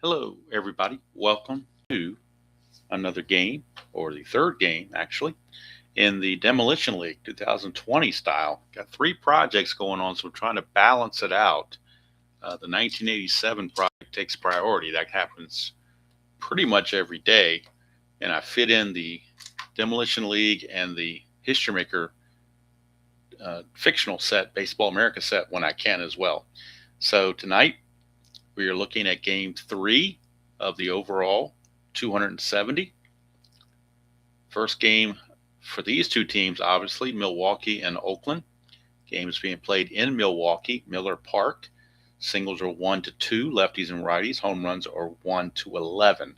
Hello, everybody. Welcome to another game, or the third game, actually, in the Demolition League 2020 style. Got three projects going on, so we're trying to balance it out. The 1987 project takes priority. That happens pretty much every day. And I fit in the Demolition League and the History Maker fictional set, Baseball America set, when I can as well. So tonight, we are looking at game three of the overall 270. First game for these two teams, obviously, Milwaukee and Oakland. Game is being played in Milwaukee, Miller Park. Singles are 1-2, lefties and righties. Home runs are 1-11.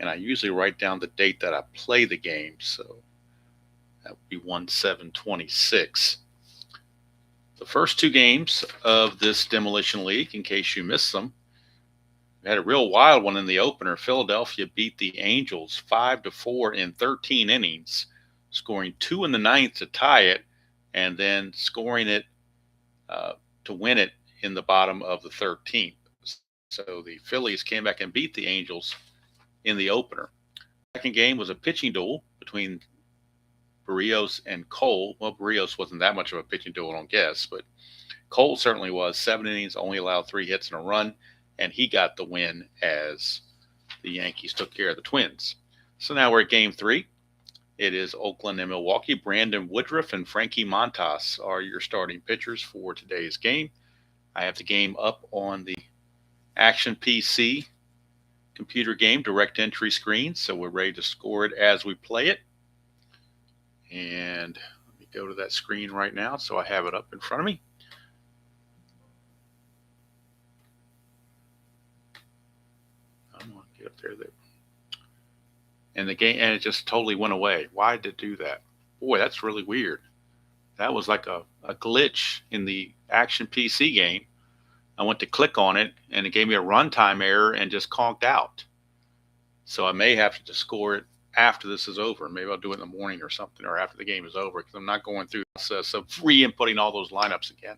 And I usually write down the date that I play the game, so that would be 1/7/26. The first two games of this Demolition League, in case you missed them, we had a real wild one in the opener. Philadelphia beat the Angels 5-4 in 13 innings, scoring 2 in the ninth to tie it, and then scoring it to win it in the bottom of the 13th. So the Phillies came back and beat the Angels in the opener. Second game was a pitching duel between Barrios and Cole. Well, Barrios wasn't that much of a pitching duel, I don't guess, but Cole certainly was. 7 innings, only allowed 3 hits and a run, and he got the win as the Yankees took care of the Twins. So now we're at game three. It is Oakland and Milwaukee. Brandon Woodruff and Frankie Montas are your starting pitchers for today's game. I have the game up on the Action PC computer game direct entry screen, so we're ready to score it as we play it. And let me go to that screen right now so I have it up in front of me. I'm going to get up there. And the game, and it just totally went away. Why did it do that? Boy, that's really weird. That was like a glitch in the Action PC game. I went to click on it, and it gave me a runtime error and just conked out. So I may have to just score it after this is over. Maybe I'll do it in the morning or something, or after the game is over, because I'm not going through the process of re-inputting all those lineups again.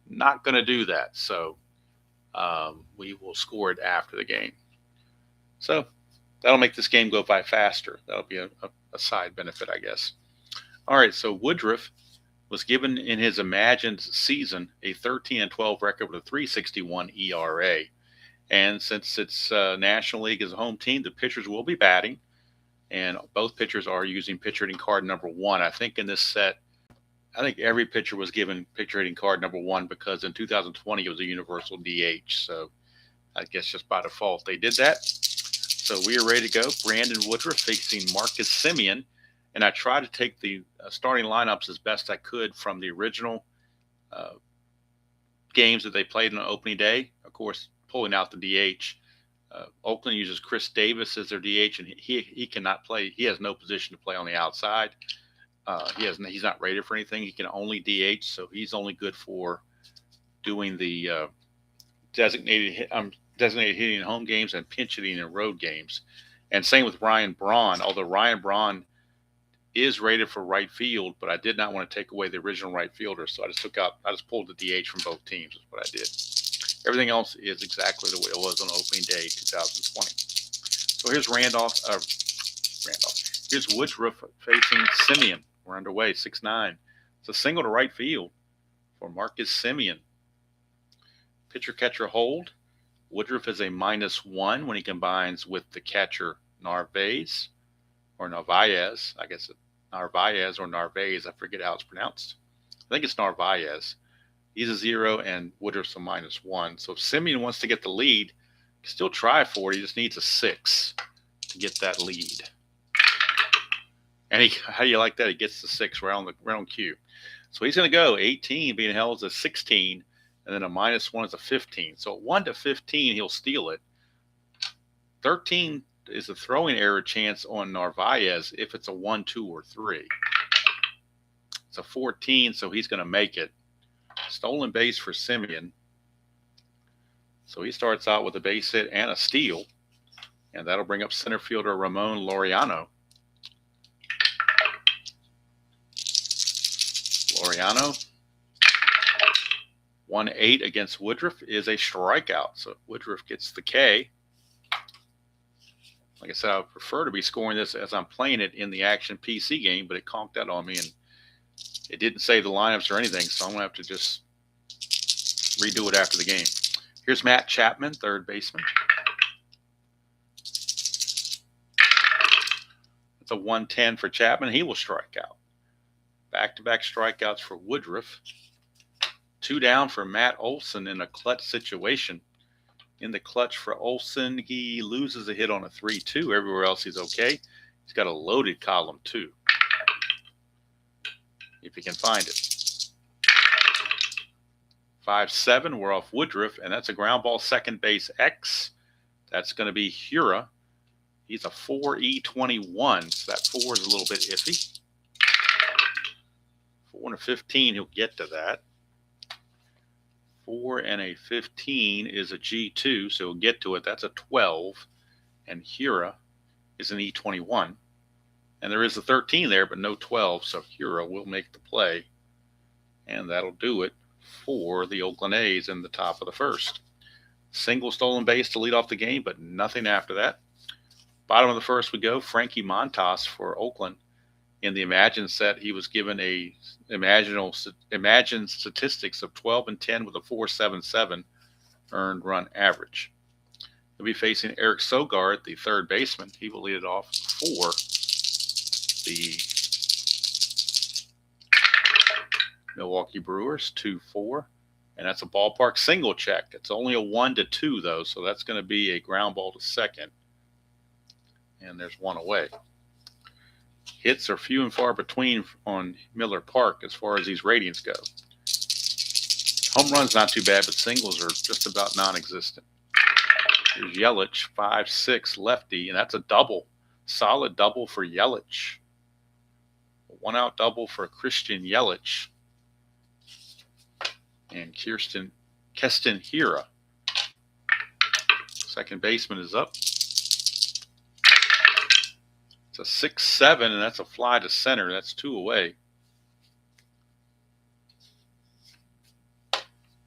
Not going to do that. So we will score it after the game. So that'll make this game go by faster. That'll be a side benefit, I guess. All right, so Woodruff was given in his imagined season a 13-12 record with a 3.61 ERA. And since it's National League as a home team, the pitchers will be batting, and both pitchers are using pitcher hitting card number 1. I think in this set, I think every pitcher was given pitcher hitting card number 1 because in 2020 it was a universal DH. So I guess just by default they did that. So we are ready to go. Brandon Woodruff facing Marcus Semien. And I tried to take the starting lineups as best I could from the original games that they played on opening day. Of course, pulling out the DH. Oakland uses Chris Davis as their DH, and he cannot play. He has no position to play on the outside. He's not rated for anything. He can only DH, so he's only good for doing the designated hitting in home games and pinch hitting in road games. And same with Ryan Braun, although Ryan Braun is rated for right field, but I did not want to take away the original right fielder, so I just pulled the DH from both teams is what I did. Everything else is exactly the way it was on opening day 2020. So here's Here's Woodruff facing Semien. We're underway, 6-9. It's a single to right field for Marcus Semien. Pitcher-catcher hold. Woodruff is a -1 when he combines with the catcher Narvaez, or Narvaez. I guess Narvaez or Narvaez. I forget how it's pronounced. I think it's Narvaez. He's a 0, and Woodruff's a -1. So if Semien wants to get the lead, he can still try for it. He just needs a 6 to get that lead. And how do you like that? He gets the 6 right on cue. So he's going to go 18 being held as a 16, and then a -1 is a 15. So at 1-15, he'll steal it. 13 is a throwing error chance on Narvaez if it's a 1, 2, or 3. It's a 14, so he's going to make it. Stolen base for Semien. So he starts out with a base hit and a steal, and that'll bring up center fielder Ramon Laureano. Laureano, 1-8 against Woodruff is a strikeout. So Woodruff gets the K. Like I said, I would prefer to be scoring this as I'm playing it in the Action PC game, but it conked out on me, and it didn't save the lineups or anything, so I'm going to have to just redo it after the game. Here's Matt Chapman, third baseman. It's a 110 for Chapman. He will strike out. Back-to-back strikeouts for Woodruff. 2 down for Matt Olson in a clutch situation. In the clutch for Olson, he loses a hit on a 3-2. Everywhere else he's okay. He's got a loaded column too, if he can find it. 5-7, we're off Woodruff, and that's a ground ball second base X. That's going to be Hura. He's a 4E21, so that 4 is a little bit iffy. 4 and a 15, he'll get to that. 4 and a 15 is a G2, so he'll get to it. That's a 12, and Hura is an E21. And there is a 13 there, but no 12, so Hura will make the play. And that'll do it for the Oakland A's in the top of the first. Single stolen base to lead off the game, but nothing after that. Bottom of the first we go. Frankie Montas for Oakland. In the Imagine set, he was given a Imagine statistics of 12 and 10 with a 4.77 earned run average. He'll be facing Eric Sogard, the third baseman. He will lead it off for the Milwaukee Brewers, 2-4. And that's a ballpark single check. It's only a 1-2, though, so that's going to be a ground ball to second. And there's one away. Hits are few and far between on Miller Park as far as these ratings go. Home runs not too bad, but singles are just about non-existent. Here's Yelich, 5-6 lefty, and that's a double. Solid double for Yelich. A one-out double for Christian Yelich. And Keston Hira. Second baseman is up. It's a 6-7, and that's a fly to center. That's 2 away.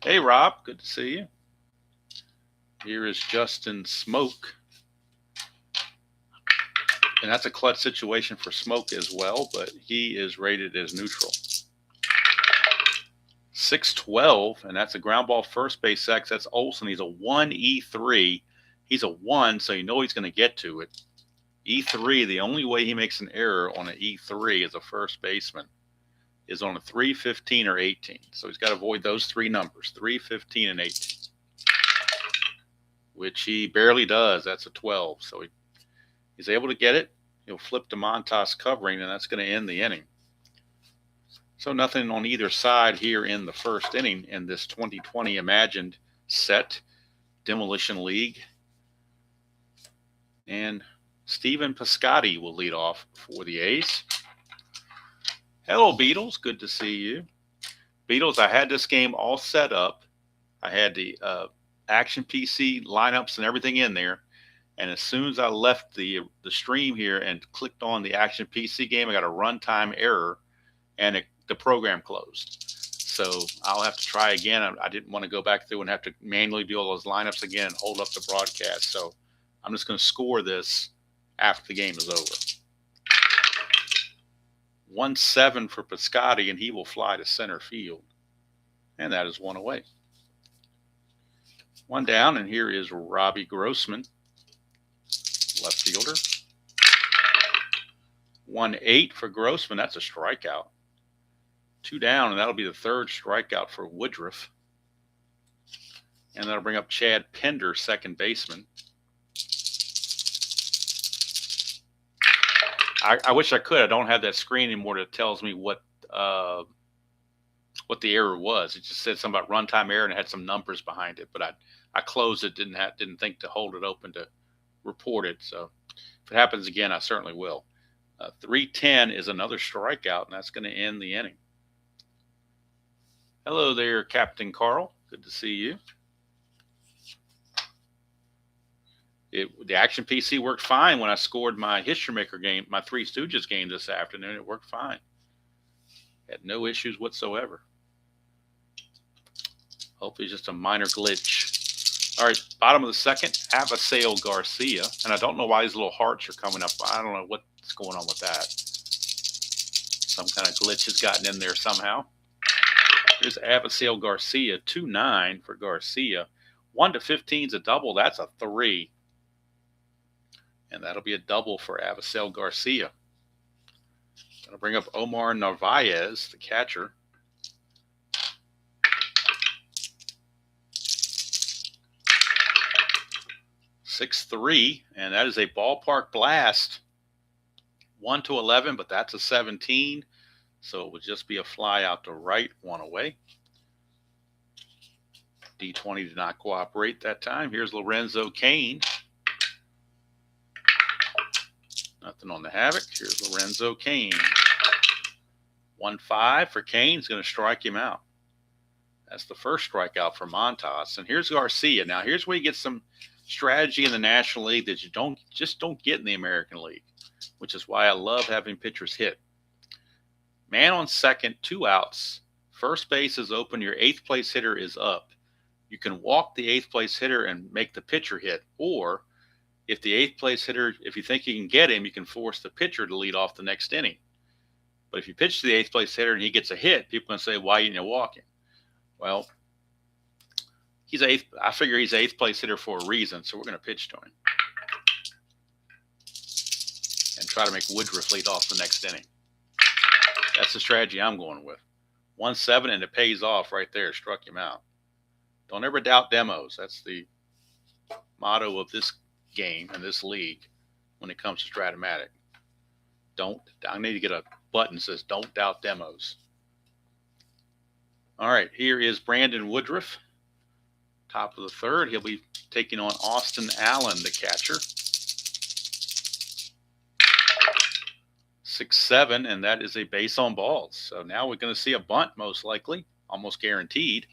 Hey, Rob. Good to see you. Here is Justin Smoke. And that's a clutch situation for Smoke as well, but he is rated as neutral. 6-12, and that's a ground ball first base X. That's Olson. He's a 1E3. He's a 1, so you know he's going to get to it. E3, the only way he makes an error on an E3 as a first baseman is on a 3, 15, or 18. So he's got to avoid those 3 numbers, 3, 15, and 18, which he barely does. That's a 12. So he's able to get it. He'll flip to Montas covering, and that's going to end the inning. So nothing on either side here in the first inning in this 2020 Imagined set, Demolition League. And Stephen Piscotty will lead off for the A's. Hello, Beatles. Good to see you. Beatles, I had this game all set up. I had the Action PC lineups and everything in there. And as soon as I left the stream here and clicked on the Action PC game, I got a runtime error, and the program closed. So I'll have to try again. I didn't want to go back through and have to manually do all those lineups again and hold up the broadcast. So I'm just going to score this after the game is over. 1-7 for Piscotty, and he will fly to center field. And that is 1 away. 1 down, and here is Robbie Grossman, left fielder. 1-8 for Grossman. That's a strikeout. 2 down, and that'll be the third strikeout for Woodruff. And that'll bring up Chad Pender, second baseman. I wish I could. I don't have that screen anymore that tells me what the error was. It just said something about runtime error and it had some numbers behind it. But I closed it. Didn't think to hold it open to report it. So if it happens again, I certainly will. 3-10 is another strikeout, and that's going to end the inning. Hello there, Captain Carl. Good to see you. The Action PC worked fine when I scored my History Maker game, my Three Stooges game this afternoon. It worked fine. Had no issues whatsoever. Hopefully just a minor glitch. All right, bottom of the second, Avisail Garcia. And I don't know why these little hearts are coming up. I don't know what's going on with that. Some kind of glitch has gotten in there somehow. Here's Avisail Garcia, 2-9 for Garcia. 1 to 15 is a double. That's a 3. And that'll be a double for Avisail Garcia. Going to bring up Omar Narvaez, the catcher. 6-3, and that is a ballpark blast. 1 to 11, but that's a 17. So it would just be a fly out to right, 1 away. D20 did not cooperate that time. Here's Lorenzo Cain. Nothing on the Havoc. Here's Lorenzo Cain. 1-5 for Cain. He's going to strike him out. That's the first strikeout for Montas. And here's Garcia. Now here's where you get some strategy in the National League that you don't get in the American League, which is why I love having pitchers hit. Man on second, 2 outs. First base is open. Your 8th place hitter is up. You can walk the 8th place hitter and make the pitcher hit, or if the 8th place hitter, if you think you can get him, you can force the pitcher to lead off the next inning. But if you pitch to the 8th place hitter and he gets a hit, people are going to say, why didn't you walk him? Well, he's 8th. I figure he's 8th place hitter for a reason, so we're going to pitch to him and try to make Woodruff lead off the next inning. That's the strategy I'm going with. 1-7, and it pays off right there. Struck him out. Don't ever doubt demos. That's the motto of this game and this league when it comes to Strat-O-Matic. I need to get a button that says don't doubt demos. All right, here is Brandon Woodruff. Top of the third. He'll be taking on Austin Allen, the catcher. 6-7, and that is a base on balls. So now we're going to see a bunt, most likely, almost guaranteed,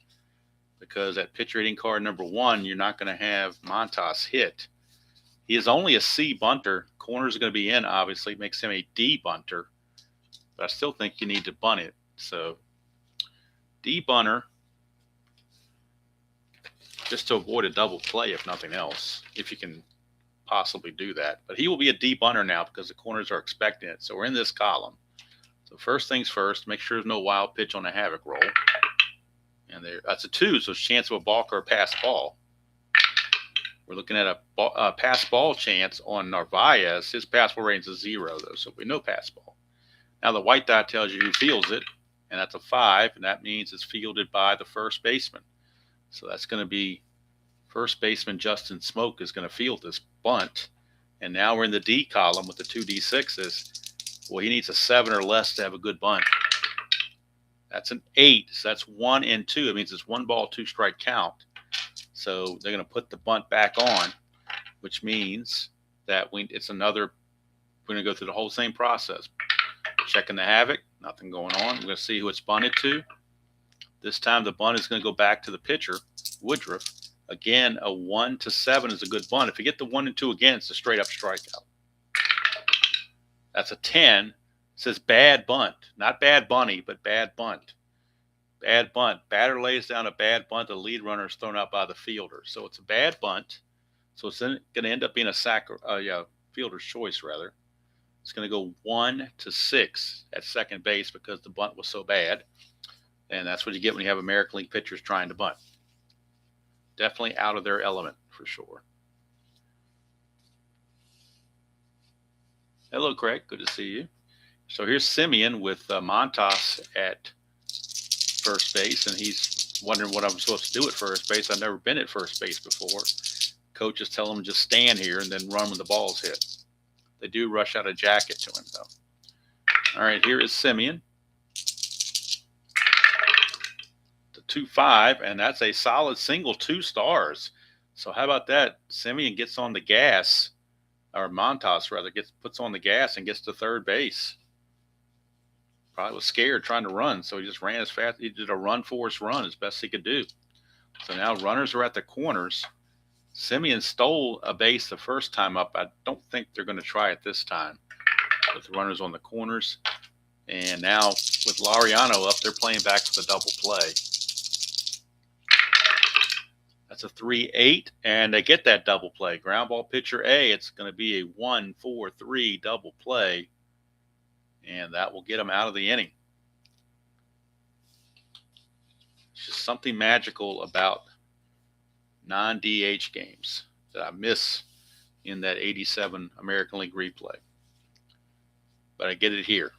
because at pitcher hitting card number 1, you're not going to have Montas hit. He is only a C bunter. Corners are going to be in, obviously. Makes him a D bunter. But I still think you need to bunt it. So D bunter, just to avoid a double play, if nothing else, if you can possibly do that. But he will be a D bunter now because the corners are expecting it. So we're in this column. So first things first, make sure there's no wild pitch on the Havoc roll. And that's a 2, so it's a chance of a balk or a pass ball. We're looking at a pass ball chance on Narvaez. His pass ball rating is 0, though, so we know pass ball. Now the white dot tells you who fields it, and that's a 5, and that means it's fielded by the first baseman. So that's going to be first baseman Justin Smoke is going to field this bunt. And now we're in the D column with the 2 D6s. Well, he needs a 7 or less to have a good bunt. That's an 8, so that's 1 and 2. It means it's 1 ball, 2 strike count. So they're going to put the bunt back on, which means that it's another. We're going to go through the whole same process. Checking the Havoc, nothing going on. We're going to see who it's bunted to. This time the bunt is going to go back to the pitcher, Woodruff. Again, a 1 to 7 is a good bunt. If you get the 1 and 2 again, it's a straight up strikeout. That's a 10. It says bad bunt. Not bad bunny, but bad bunt. Bad bunt. Batter lays down a bad bunt. The lead runner is thrown out by the fielder. So it's a bad bunt. So it's going to end up being a fielder's choice, rather. It's going to go 1 to 6 at second base because the bunt was so bad. And that's what you get when you have American League pitchers trying to bunt. Definitely out of their element, for sure. Hello, Craig. Good to see you. So here's Simeon with Montas at first base, and he's wondering what I'm supposed to do at first base. I've never been at first base before. Coaches tell him just stand here and then run when the ball's hit. They do rush out a jacket to him, though. All right, here is Simeon. The 2-5, and that's a solid single, 2 stars. So how about that? Simeon gets on the gas, or Montas rather, puts on the gas and gets to third base. Probably was scared trying to run, so he just ran as fast. He did a run-force run as best he could do. So now runners are at the corners. Simeon stole a base the first time up. I don't think they're going to try it this time with the runners on the corners. And now with Laureano up, they're playing back for the double play. That's a 3-8, and they get that double play. Ground ball pitcher A, it's going to be a 1-4-3 double play, and that will get them out of the inning. It's just something magical about non-DH games that I miss in that 87 American League replay. But I get it here.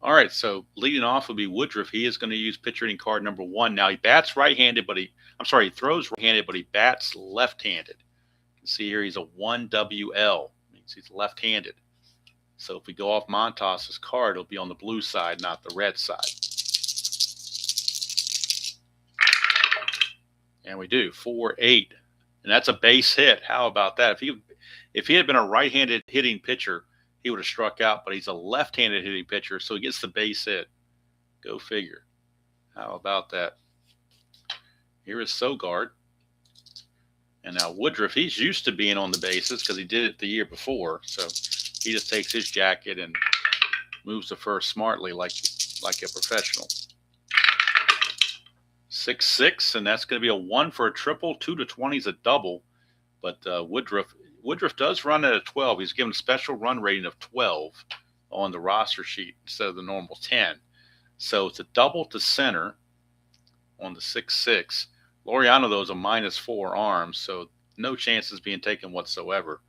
All right, so leading off will be Woodruff. He is going to use pitcher hitting card number 1. Now he bats right-handed, but he throws right-handed, but he bats left-handed. You can see here he's a 1WL. Means he's left-handed. So if we go off Montas's card, it'll be on the blue side, not the red side. And we do 4-8, and that's a base hit. How about that? If he had been a right-handed hitting pitcher, he would have struck out, but he's a left-handed hitting pitcher, so he gets the base hit. Go figure. How about that? Here is Sogard. And now Woodruff, he's used to being on the bases because he did it the year before. So he just takes his jacket and moves to first smartly like a professional. 6-6, and that's going to be a 1 for a triple. 2 to 20 is a double. But Woodruff does run at a 12. He's given a special run rating of 12 on the roster sheet instead of the normal 10. So it's a double to center on the 6-6. Laureano, though, is a -4 arms, so no chances being taken whatsoever.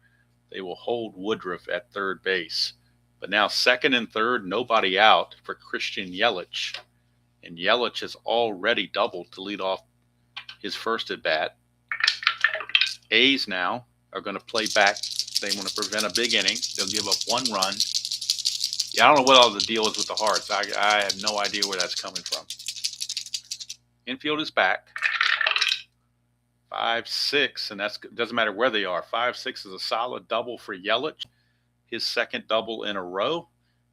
They will hold Woodruff at third base. But now second and third, nobody out for Christian Yelich. And Yelich has already doubled to lead off his first at bat. A's now are going to play back. They want to prevent a big inning. They'll give up 1 run. Yeah, I don't know what all the deal is with the Hearts. I have no idea where that's coming from. Infield is back. 5-6, and that doesn't matter where they are. 5-6 is a solid double for Yelich, his second double in a row,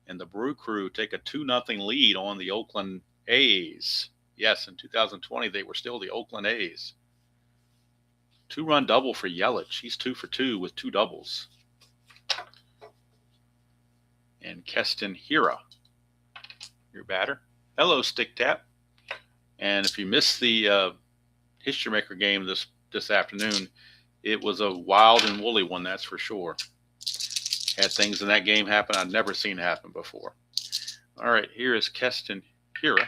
and the Brew Crew take a 2-0 lead on the Oakland A's. Yes, in 2020 they were still the Oakland A's. 2-run double for Yelich. He's 2 for 2 with 2 doubles. And Keston Hiura, your batter. Hello, Stick Tap. And if you missed the History Maker game this afternoon, it was a wild and woolly one, that's for sure. Had things in that game happen I'd never seen happen before. All right, here is Keston Hiura.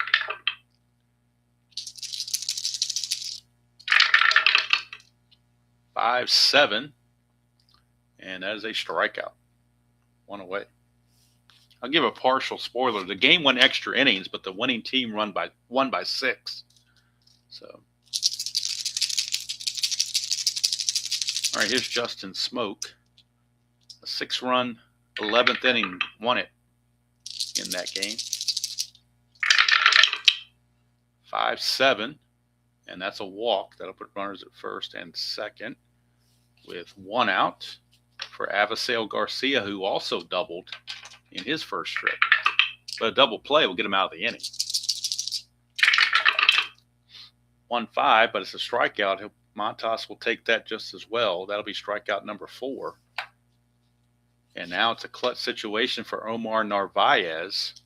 Five, 7, and that is a strikeout. 1 away. I'll give a partial spoiler. The game went extra innings, but the winning team won by 6. So, all right, here's Justin Smoke. A 6-run 11th inning won it in that game. 5-7, and that's a walk. That'll put runners at first and second with 1 out for Avisail Garcia, who also doubled in his first trip. But a double play will get him out of the inning. 1-5, but it's a strikeout. Montas will take that just as well. That'll be strikeout number 4. And now it's a clutch situation for Omar Narvaez.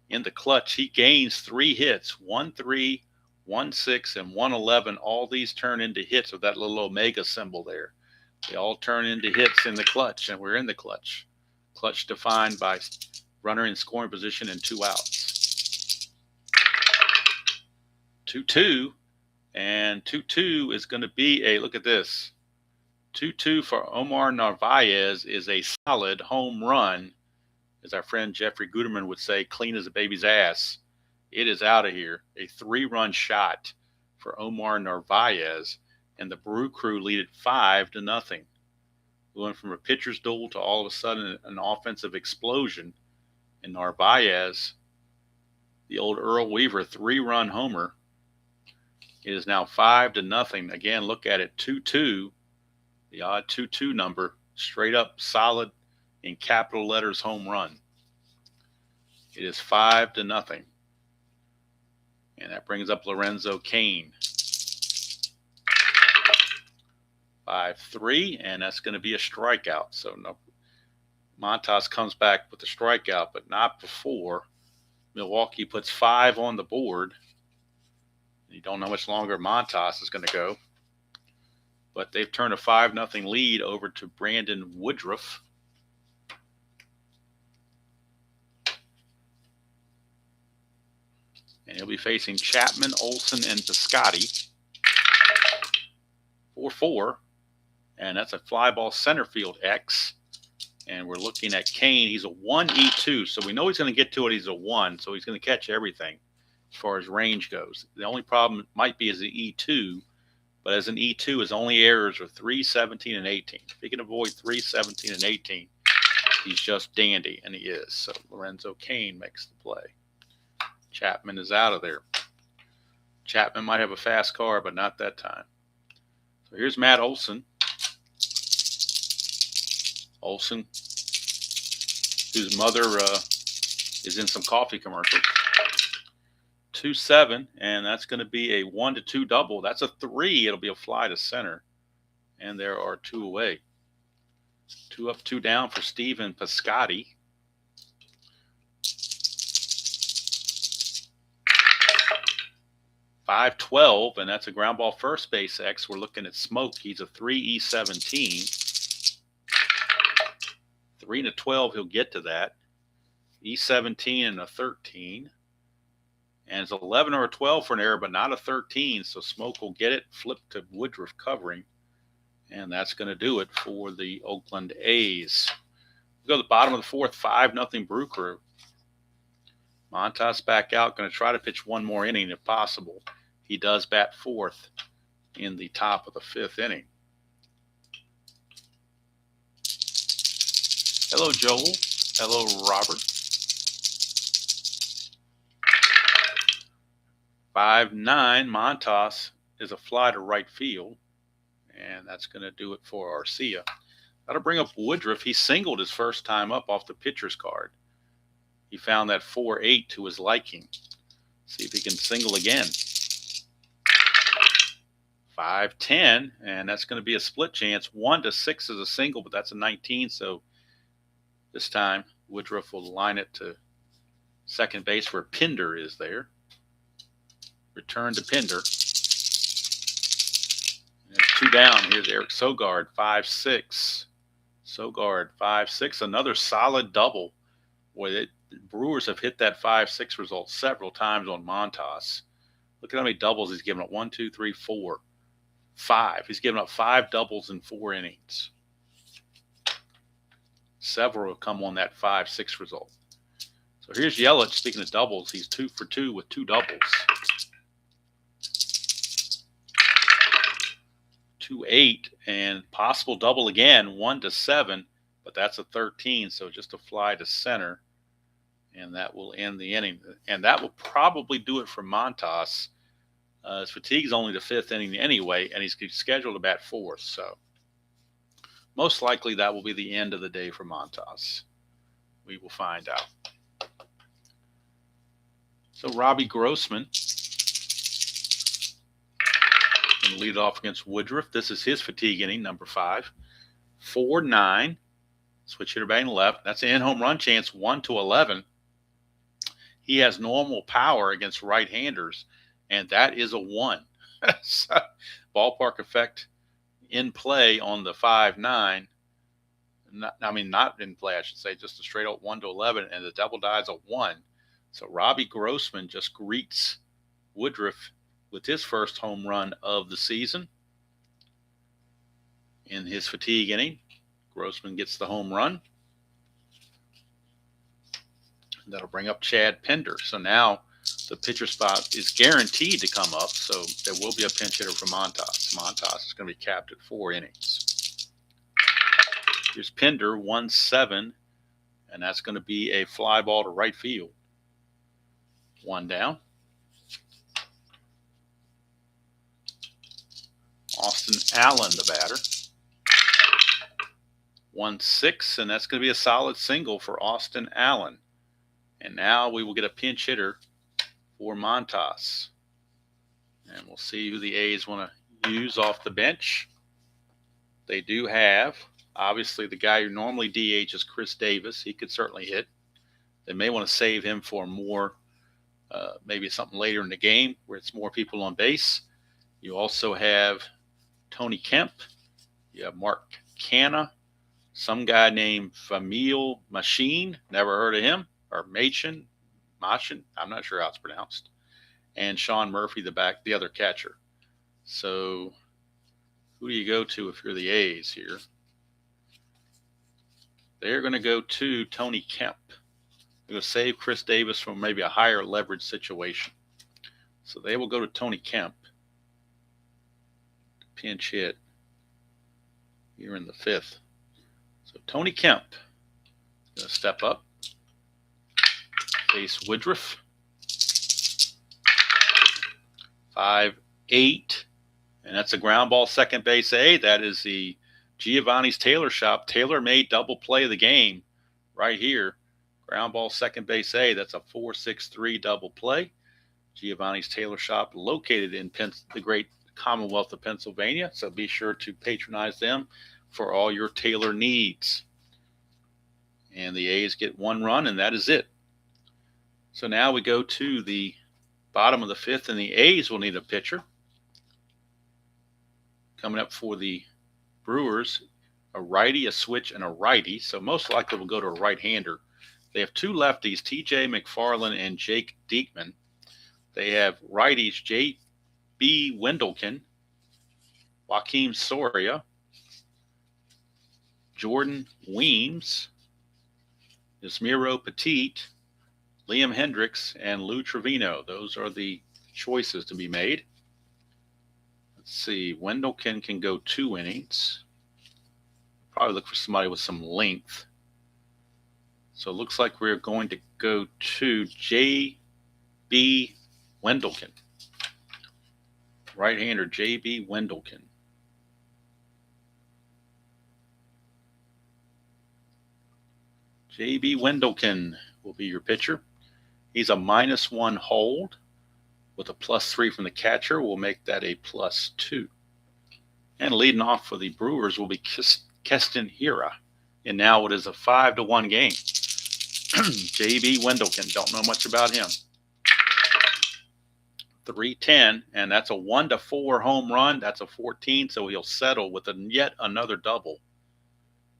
In the clutch, he gains 3 hits, 1-3, 1-6, and 1-11. All these turn into hits with that little omega symbol there. They all turn into hits in the clutch, and we're in the clutch. Clutch defined by runner in scoring position and 2 outs. 2-2, and 2-2 is going to be a, look at this, 2-2 for Omar Narvaez is a solid home run. As our friend Jeffrey Guterman would say, clean as a baby's ass. It is out of here. A 3-run shot for Omar Narvaez, and the Brew Crew lead it 5-0. Going from a pitcher's duel to all of a sudden an offensive explosion. And Narvaez, the old Earl Weaver 3-run homer, it is now 5-0. Again, look at it, 2-2, the odd 2-2 number, straight up solid in capital letters home run. It is 5-0. And that brings up Lorenzo Cain. 5-3, and that's going to be a strikeout. So no, Montas comes back with the strikeout, but not before Milwaukee puts 5 on the board You don't know how much longer Montas is going to go. But they've turned a 5-0 lead over to Brandon Woodruff. And he'll be facing Chapman, Olson, and Piscotti. 4-4. And that's a fly ball center field X. And we're looking at Kane. He's a 1E2. So we know he's going to get to it. He's a 1. So he's going to catch everything as far as range goes. The only problem might be is the E2. But as an E2, his only errors are 3, 17, and 18. If he can avoid 3, 17, and 18, he's just dandy. And he is. So Lorenzo Kane makes the play. Chapman is out of there. Chapman might have a fast car, but not that time. So here's Matt Olson. Olson, whose mother is in some coffee commercials. 2-7, and that's going to be a 1-2 double. That's a 3. It'll be a fly to center. And there are 2 away. 2 up, 2 down for Steven Piscotti. .512, and that's a ground ball first base X. We're looking at Smoke. He's a 3E17. 3-12, he'll get to that. E17 and a 13. And it's 11 or a 12 for an error, but not a 13. So Smoke will get it, flip to Woodruff covering. And that's going to do it for the Oakland A's. We go to the bottom of the 4th, 5-0 Brew Crew. Montas back out, going to try to pitch one more inning if possible. He does bat 4th in the top of the 5th inning. Hello, Joel. Hello, Robert. 5-9, Montas is a fly to right field, and that's going to do it for Arcia. That'll bring up Woodruff. He singled his first time up off the pitcher's card. He found that 4-8 to his liking. See if he can single again. 5-10, and that's going to be a split chance. 1-6 is a single, but that's a 19, so this time Woodruff will line it to second base where Pinder is there. Return to Pinder. And 2 down. Here's Eric Sogard, 5-6. Sogard, 5-6. Another solid double. Boy, the Brewers have hit that 5-6 result several times on Montas. Look at how many doubles he's given up. 1, 2, 3, 4, 5. He's given up 5 doubles in 4 innings. Several have come on that 5-6 result. So here's Yelich. Speaking of doubles, he's 2 for 2 with 2 doubles. 2-8 and possible double again, 1-7, but that's a 13, so just a fly to center, and that will end the inning. And that will probably do it for Montas. His fatigue is only the 5th inning anyway, and he's scheduled to bat 4th, so most likely that will be the end of the day for Montas. We will find out. So Robbie Grossman going to lead off against Woodruff. This is his fatigue inning, number 5. 4-9. Switch hitter batting left. That's an in-home run chance, 1-11. He has normal power against right-handers, and that is a 1. So, ballpark effect in play on the 5-9. Not in play, I should say, just a straight up 1-11, and the double dies a 1. So Robbie Grossman just greets Woodruff with his first home run of the season in his fatigue inning. Grossman gets the home run. That'll bring up Chad Pinder. So now the pitcher spot is guaranteed to come up, so there will be a pinch hitter for Montas. Montas is going to be capped at 4 innings. Here's Pinder, 1-7, and that's going to be a fly ball to right field. 1 down. Austin Allen, the batter. 1-6, and that's going to be a solid single for Austin Allen. And now we will get a pinch hitter for Montas. And we'll see who the A's want to use off the bench. They do have, obviously, the guy who normally DH is Chris Davis. He could certainly hit. They may want to save him for more maybe something later in the game where it's more people on base. You also have Tony Kemp. You have Mark Canha. Some guy named Famil Machine. Never heard of him. Or Machen. I'm not sure how it's pronounced. And Sean Murphy, the other catcher. So who do you go to if you're the A's here? They're going to go to Tony Kemp. They're going to save Chris Davis from maybe a higher leverage situation. So they will go to Tony Kemp. Pinch hit here in the 5th. So Tony Kemp is going to step up. Face Woodruff. 5-8. And that's a ground ball second base A. That is the Giovanni's Tailor Shop tailor-made double play of the game right here. Ground ball second base A. That's a 4-6-3 double play. Giovanni's Tailor Shop located in the great Commonwealth of Pennsylvania. So be sure to patronize them for all your tailor needs. And the A's get 1 run, and that is it. So now we go to the bottom of the 5th, and the A's will need a pitcher. Coming up for the Brewers, a righty, a switch, and a righty. So most likely we'll go to a right-hander. They have 2 lefties, TJ McFarland and Jake Diekman. They have righties, J.B. Wendelken, Joaquim Soria, Jordan Weems, Yasmiro Petit, Liam Hendricks, and Lou Trevino. Those are the choices to be made. Let's see. Wendelken can go 2 innings. Probably look for somebody with some length. So it looks like we're going to go to J.B. Wendelken. Right-hander J.B. Wendelken. J.B. Wendelken will be your pitcher. He's a -1 hold with a +3 from the catcher. We'll make that a +2. And leading off for the Brewers will be Keston Hiura. And now it is a 5-1 game. J.B. Wendelken, don't know much about him. 310, and that's a 1-4 home run. That's a 14, so he'll settle with yet another double.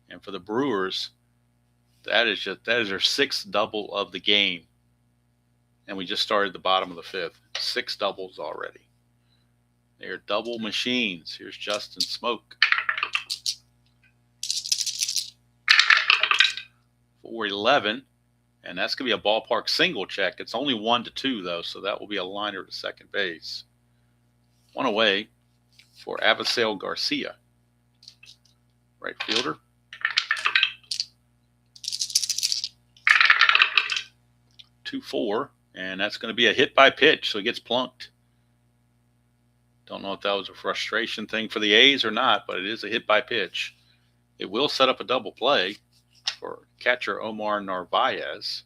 And for the Brewers, that is their 6th double of the game. And we just started the bottom of the 5th. 6 doubles already. They're double machines. Here's Justin Smoke. 411. And that's going to be a ballpark single check. It's only 1-2, though, so that will be a liner to second base. 1 away for Avisail Garcia. Right fielder. 2-4. And that's going to be a hit by pitch, so he gets plunked. Don't know if that was a frustration thing for the A's or not, but it is a hit by pitch. It will set up a double play for catcher Omar Narvaez.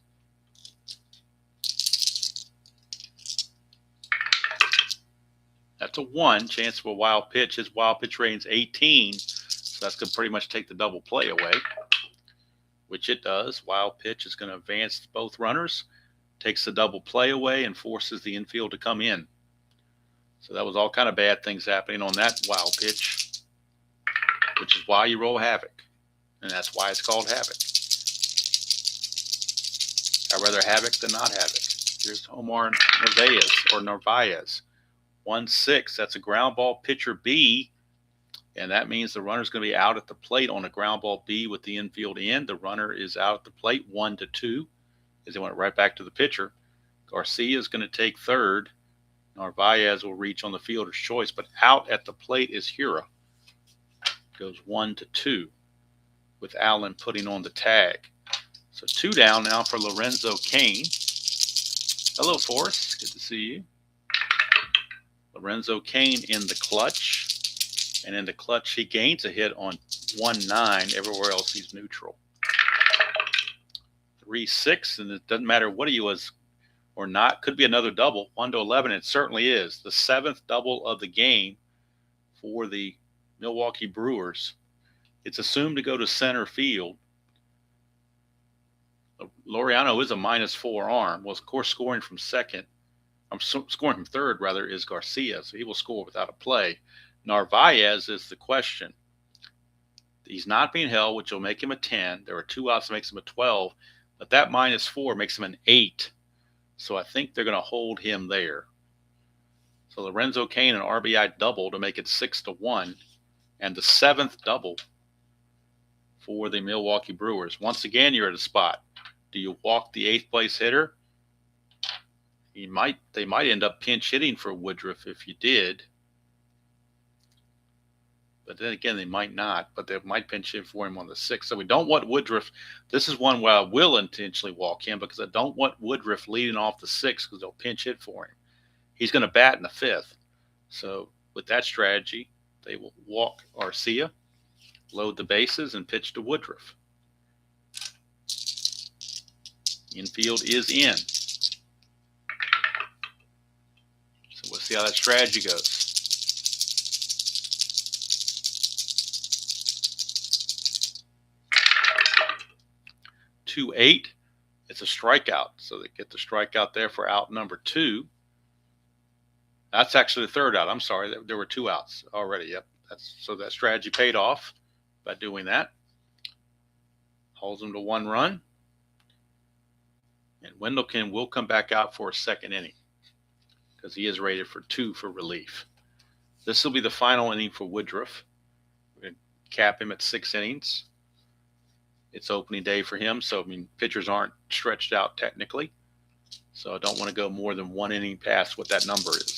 That's a 1. Chance for a wild pitch. His wild pitch rating's 18, so that's going to pretty much take the double play away, which it does. Wild pitch is going to advance both runners. Takes the double play away and forces the infield to come in. So that was all kind of bad things happening on that wild pitch, which is why you roll havoc. And that's why it's called havoc. I'd rather havoc than not havoc. Here's Omar Narvaez. 1-6. That's a ground ball pitcher B. And that means the runner's going to be out at the plate on a ground ball B with the infield in. The runner is out at the plate 1-2. As they went right back to the pitcher. Garcia is going to take third. Narvaez will reach on the fielder's choice, but out at the plate is Hiura. Goes 1-2 with Allen putting on the tag. So 2 down now for Lorenzo Cain. Hello, Forrest. Good to see you. Lorenzo Cain in the clutch. And in the clutch, he gains a hit on 1-9. Everywhere else, he's neutral. 3-6, and it doesn't matter what he was or not. Could be another double. 1-11. It certainly is the 7th double of the game for the Milwaukee Brewers. It's assumed to go to center field. Laureano is a -4 arm. Well, of course, scoring from second scoring from third, rather, is Garcia, so he will score without a play. Narvaez is the question. He's not being held, which will make him a 10. There are 2 outs that makes him a 12, but that -4 makes him an 8. So I think they're going to hold him there. So Lorenzo Cain an RBI double to make it 6-1, and the 7th double for the Milwaukee Brewers. Once again, you're at a spot. Do you walk the 8th place hitter? They might end up pinch hitting for Woodruff if you did. But then again, they might not. But they might pinch hit for him on the 6th. So we don't want Woodruff. This is one where I will intentionally walk him because I don't want Woodruff leading off the 6th because they'll pinch hit for him. He's going to bat in the 5th. So with that strategy, they will walk Garcia, load the bases, and pitch to Woodruff. Infield is in. So we'll see how that strategy goes. 2-8. It's a strikeout. So they get the strikeout there for out number 2. That's actually the 3rd out. I'm sorry. There were 2 outs already. Yep. So that strategy paid off by doing that. Holds them to 1 run. And Wendelken will come back out for a 2nd inning because he is rated for 2 for relief. This will be the final inning for Woodruff. We're going to cap him at 6 innings. It's opening day for him, so pitchers aren't stretched out technically. So I don't want to go more than 1 inning past what that number is,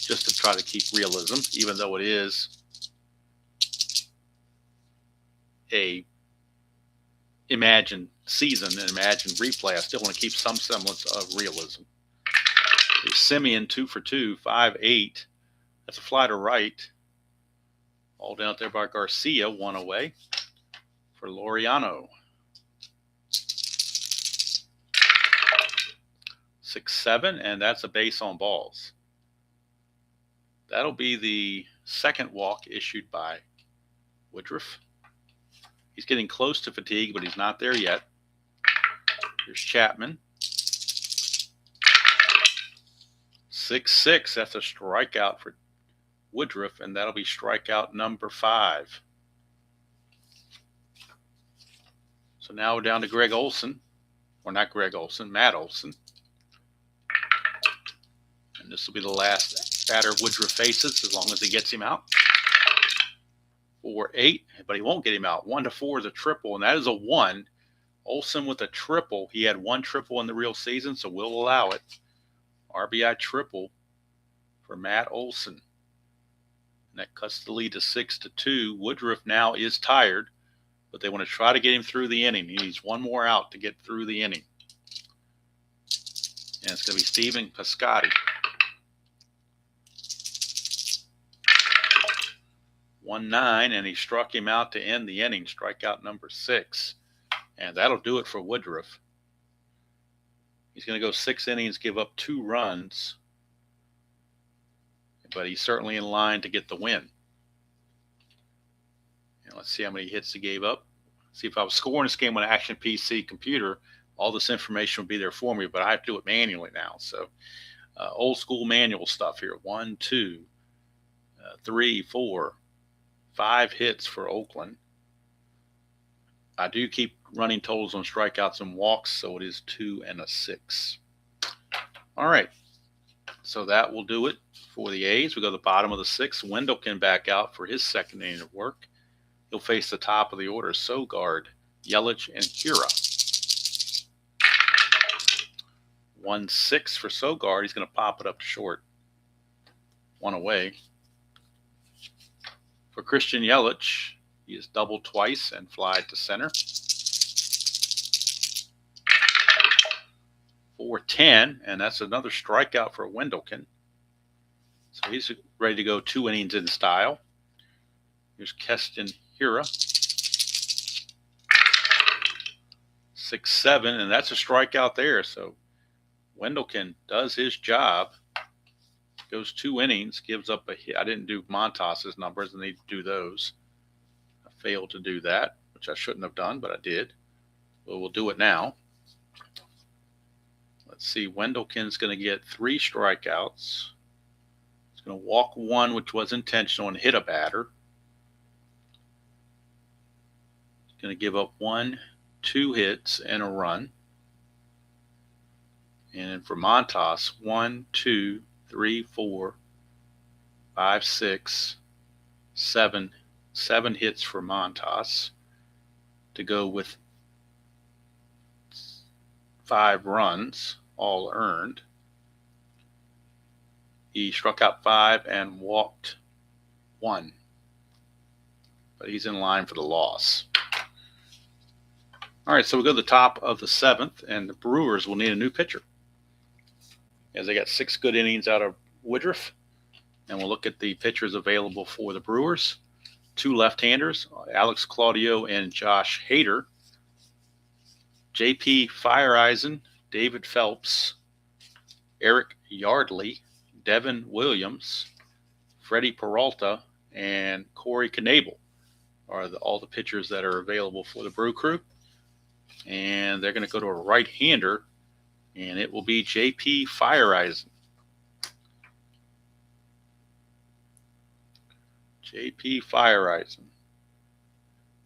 just to try to keep realism, even though it is a imagined season and imagined replay. I still want to keep some semblance of realism. Simeon 2 for 2, 5-8. That's a fly to right. All down there by Garcia, 1 away for Laureano. 6-7, and that's a base on balls. That'll be the 2nd walk issued by Woodruff. He's getting close to fatigue, but he's not there yet. Here's Chapman. 6-6, that's a strikeout for Woodruff, and that'll be strikeout number 5. So now we're down to Greg Olson, or not Greg Olson, Matt Olson. And this will be the last batter Woodruff faces as long as he gets him out. 4-8, but he won't get him out. 1-4 is a triple, and that is a 1. Olson with a triple. He had 1 triple in the real season, so we'll allow it. RBI triple for Matt Olson. And that cuts the lead to 6-2. Woodruff now is tired, but they want to try to get him through the inning. He needs 1 more out to get through the inning. And it's going to be Stephen Piscotty. 1-9, and he struck him out to end the inning, strikeout number 6. And that'll do it for Woodruff. He's going to go 6 innings, give up 2 runs, but he's certainly in line to get the win. And let's see how many hits he gave up. See, if I was scoring this game on an Action PC computer, all this information would be there for me, but I have to do it manually now. So old school manual stuff here. 1, 2, 3, 4, 5 hits for Oakland. I do keep running totals on strikeouts and walks, so it is 2 and a 6. All right, so that will do it for the A's. We go to the bottom of the 6th. Wendelken back out for his 2nd inning of work. He'll face the top of the order, Sogard, Yelich, and Hira. 1-6 for Sogard. He's going to pop it up to short. 1 away. For Christian Yelich, he is doubled twice and flied to center. 4-10, and that's another strikeout for Wendelken. So he's ready to go 2 innings in style. Here's Keston Hira. 6-7, and that's a strikeout there. So Wendelken does his job. Goes 2 innings, gives up a hit. I didn't do Montas's numbers. I need to do those. I failed to do that, which I shouldn't have done, but I did. Well, we'll do it now. Let's Let's see, Wendelken's going to get 3 strikeouts. He's going to walk 1, which was intentional, and hit a batter. He's going to give up 2 hits and a run. And then for Montas, 1, 2, 3, 4, 5, 6, 7 hits for Montas to go with 5 runs, all earned. He struck out 5 and walked 1, but he's in line for the loss. All right, so we'll go to the top of the 7th, and the Brewers will need a new pitcher, as they got 6 good innings out of Woodruff. And we'll look at the pitchers available for the Brewers. 2 left-handers, Alex Claudio and Josh Hader. J.P. Fireeisen, David Phelps, Eric Yardley, Devin Williams, Freddie Peralta, and Corey Knebel are all the pitchers that are available for the Brew Crew. And they're going to go to a right-hander, and it will be J.P. Fireeisen. J.P. Fireeisen.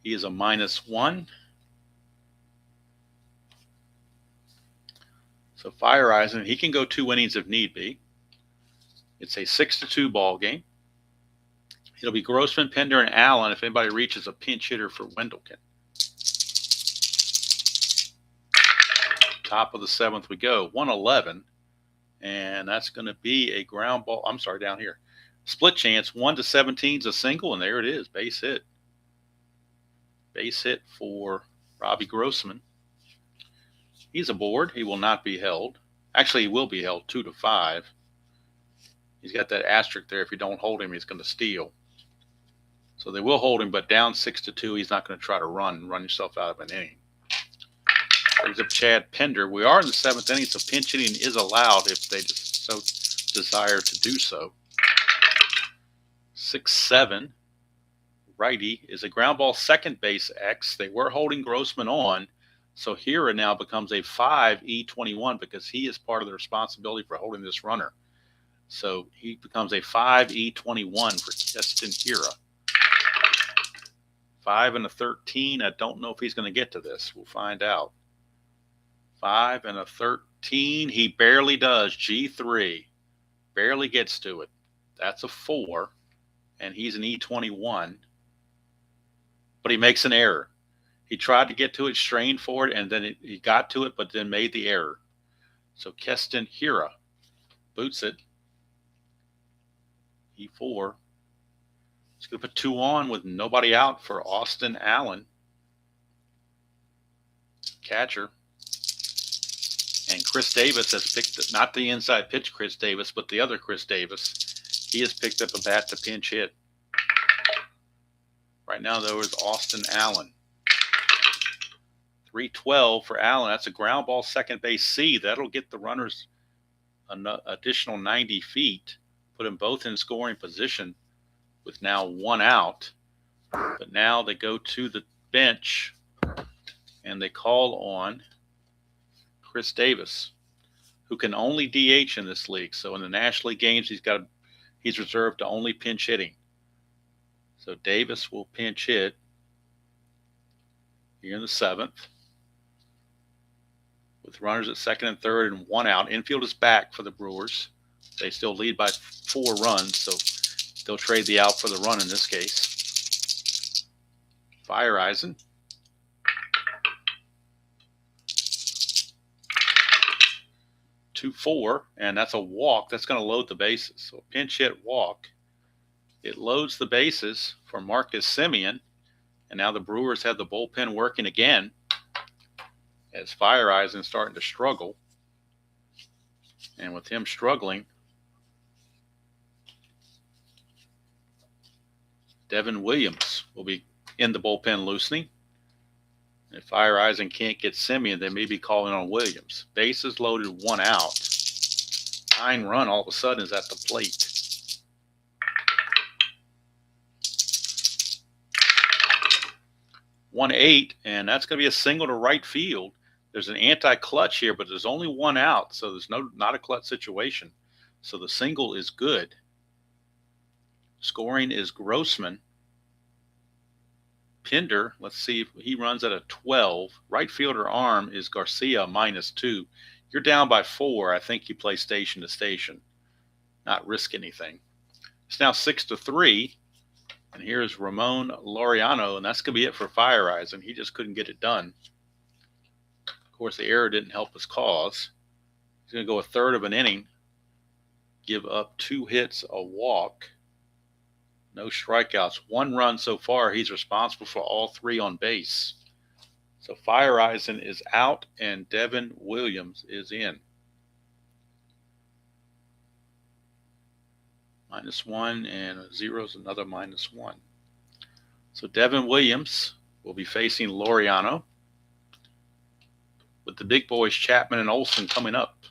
He is a -1. So Fireeisen, he can go 2 innings if need be. It's a 6-2 ball game. It'll be Grossman, Pender, and Allen if anybody reaches a pinch hitter for Wendelken. Top of the 7th we go, 111, and that's going to be a ground ball. I'm sorry, down here. Split chance, 1 to 17 is a single, and there it is, base hit. Base hit for Robbie Grossman. He's aboard. He will not be held. Actually, he will be held 2 to 5. He's got that asterisk there. If you don't hold him, he's going to steal. So they will hold him, but down 6-2, he's not going to try to run yourself out of an inning. Brings up Chad Pender. We are in the 7th inning, so pinch hitting is allowed if they so desire to do so. 6-7. Righty is a ground ball second base X. They were holding Grossman on, so Hira now becomes a 5E21 because he is part of the responsibility for holding this runner. So he becomes a 5E21 for Keston Hira. 5 and a 13. I don't know if he's going to get to this. We'll find out. 5 and a 13. He barely does. G3. Barely gets to it. That's a 4. And he's an E21. But he makes an error. He tried to get to it, strained for it, and then he got to it, but then made the error. So Keston Hira boots it. E4. He's going to put 2 on with nobody out for Austin Allen, catcher. And Chris Davis has picked up, not the inside pitch Chris Davis, but the other Chris Davis. He has picked up a bat to pinch hit. Right now, though, is Austin Allen. 3-12 for Allen. That's a ground ball second base C. That'll get the runners an additional 90 feet, put them both in scoring position with now 1 out. But now they go to the bench and they call on Chris Davis, who can only DH in this league. So in the National League games, he's reserved to only pinch hitting. So Davis will pinch hit here in the 7th with runners at 2nd and 3rd and 1 out. Infield is back for the Brewers. They still lead by 4 runs, so they'll trade the out for the run in this case. Fireeisen. Two 4, and that's a walk. That's going to load the bases. So pinch hit walk. It loads the bases for Marcus Semien, and now the Brewers have the bullpen working again as Fireeisen starting to struggle. And with him struggling, Devin Williams will be in the bullpen loosening. If Fireeisen can't get Semien, they may be calling on Williams. Bases loaded, 1 out. Tying run all of a sudden is at the plate. 1-8, and that's going to be a single to right field. There's an anti-clutch here, but there's only one out, so there's not a clutch situation. So the single is good. Scoring is Grossman. Pinder, let's see if he runs at a 12. Right fielder arm is Garcia, -2. You're down by 4. I think you play station to station, not risk anything. It's now 6-3, and here's Ramon Laureano, and that's going to be it for Fire Eyes, and he just couldn't get it done. Of course, the error didn't help his cause. He's going to go a third of an inning, give up 2 hits, a walk, no strikeouts, 1 run so far. He's responsible for all 3 on base. So Fire Eisen is out, and Devin Williams is in. -1, and 0 is another -1. So Devin Williams will be facing Laureano, with the big boys Chapman and Olsen coming up.